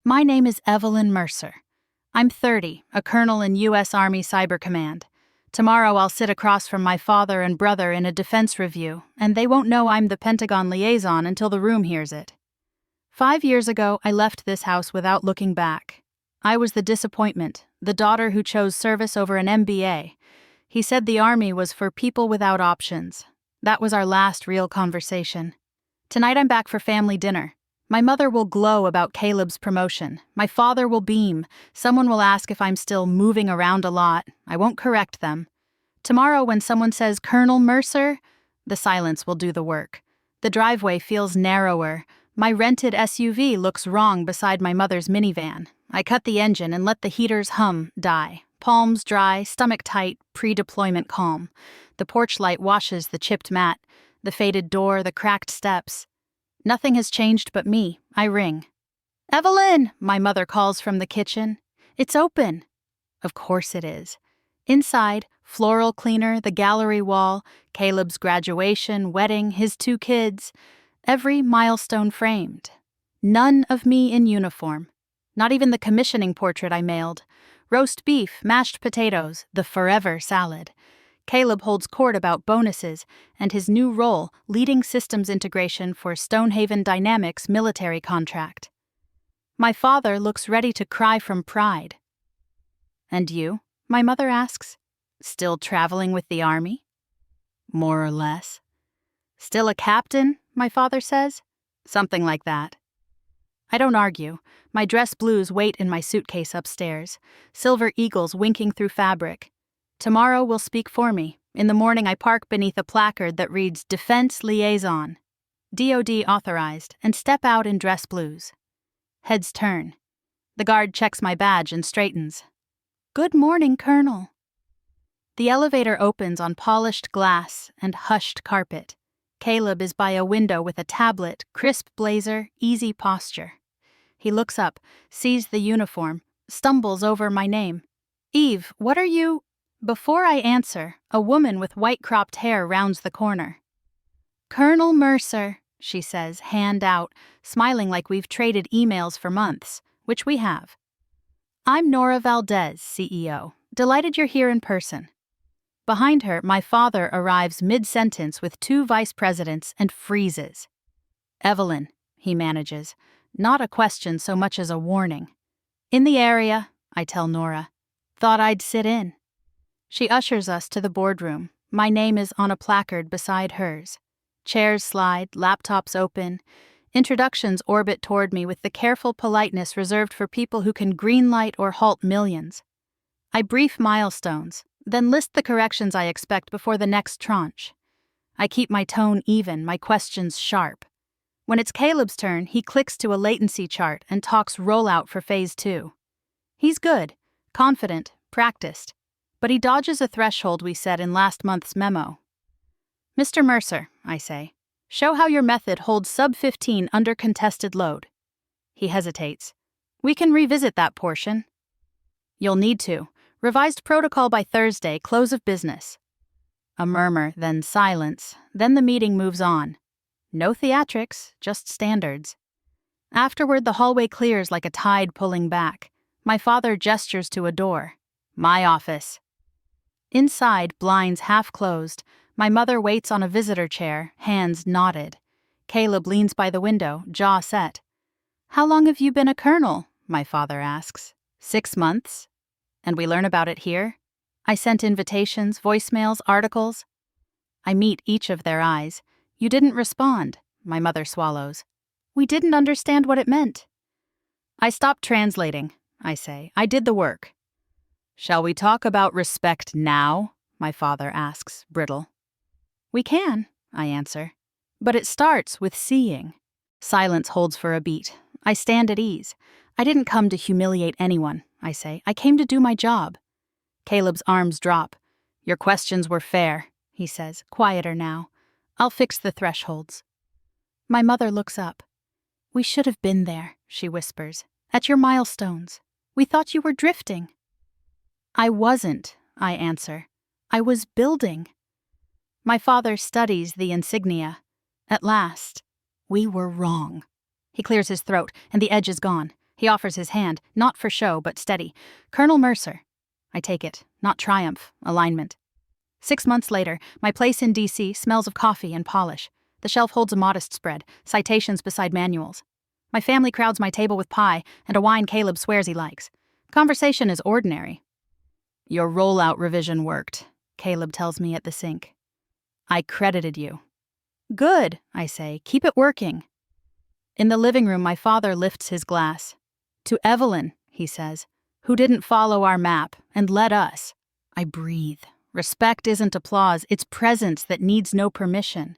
My name is Evelyn Mercer. I'm 30, a colonel in U.S. Army Cyber Command. Tomorrow I'll sit across from my father and brother in a defense review, and they won't know I'm the Pentagon liaison until the room hears it. 5 years ago, I left this house without looking back. I was the disappointment, the daughter who chose service over an MBA. He said the Army was for people without options. That was our last real conversation. Tonight I'm back for family dinner. My mother will glow about Caleb's promotion. My father will beam. Someone will ask if I'm still moving around a lot. I won't correct them. Tomorrow when someone says, "Colonel Mercer," the silence will do the work. The driveway feels narrower. My rented SUV looks wrong beside my mother's minivan. I cut the engine and let the heaters die. Palms dry, stomach tight, pre-deployment calm. The porch light washes the chipped mat, the faded door, the cracked steps. Nothing has changed but me. I ring. "Evelyn!" my mother calls from the kitchen. "It's open." Of course it is. Inside, floral cleaner, the gallery wall, Caleb's graduation, wedding, his 2 kids. Every milestone framed. None of me in uniform. Not even the commissioning portrait I mailed. Roast beef, mashed potatoes, the forever salad. Caleb holds court about bonuses and his new role, leading systems integration for Stonehaven Dynamics military contract. My father looks ready to cry from pride. "And you?" my mother asks. "Still traveling with the Army?" "More or less." "Still a captain?" my father says. "Something like that." I don't argue. My dress blues wait in my suitcase upstairs, silver eagles winking through fabric. Tomorrow will speak for me. In the morning I park beneath a placard that reads Defense Liaison, DoD authorized, and step out in dress blues. Heads turn. The guard checks my badge and straightens. "Good morning, Colonel." The elevator opens on polished glass and hushed carpet. Caleb is by a window with a tablet, crisp blazer, easy posture. He looks up, sees the uniform, stumbles over my name. "Eve, what are you—" Before I answer, a woman with white-cropped hair rounds the corner. "Colonel Mercer," she says, hand out, smiling like we've traded emails for months, which we have. "I'm Nora Valdez, CEO. Delighted you're here in person." Behind her, my father arrives mid-sentence with 2 vice presidents and freezes. "Evelyn," he manages, not a question so much as a warning. "In the area," I tell Nora. "Thought I'd sit in." She ushers us to the boardroom. My name is on a placard beside hers. Chairs slide, laptops open. Introductions orbit toward me with the careful politeness reserved for people who can greenlight or halt millions. I brief milestones, then list the corrections I expect before the next tranche. I keep my tone even, my questions sharp. When it's Caleb's turn, he clicks to a latency chart and talks rollout for Phase 2. He's good, confident, practiced. But he dodges a threshold we set in last month's memo. "Mr. Mercer," I say, "show how your method holds sub-15 under contested load." He hesitates. "We can revisit that portion." "You'll need to. Revised protocol by Thursday, close of business." A murmur, then silence, then the meeting moves on. No theatrics, just standards. Afterward, the hallway clears like a tide pulling back. My father gestures to a door. "My office." Inside, blinds half closed, my mother waits on a visitor chair, hands knotted. Caleb leans by the window, jaw set. "How long have you been a colonel?" my father asks. 6 months. "And we learn about it here?" I sent invitations, voicemails, articles. I meet each of their eyes. "You didn't respond," my mother swallows. "We didn't understand what it meant." "I stopped translating," I say. "I did the work." "Shall we talk about respect now?" my father asks, brittle. "We can," I answer. "But it starts with seeing." Silence holds for a beat. I stand at ease. "I didn't come to humiliate anyone," I say. "I came to do my job." Caleb's arms drop. "Your questions were fair," he says, quieter now. "I'll fix the thresholds." My mother looks up. "We should have been there," she whispers, "at your milestones. We thought you were drifting." "I wasn't," I answer. "I was building." My father studies the insignia. At last, "We were wrong." He clears his throat, and the edge is gone. He offers his hand, not for show, but steady. Colonel Mercer. I take it, not triumph, alignment. 6 months later, my place in D.C. smells of coffee and polish. The shelf holds a modest spread, citations beside manuals. My family crowds my table with pie and a wine Caleb swears he likes. Conversation is ordinary. Your rollout revision worked, Caleb tells me at the sink. I credited you. Good, I say, keep it working. In the living room, my father lifts his glass. To Evelyn, he says, who didn't follow our map and led us. I breathe. Respect isn't applause, it's presence that needs no permission.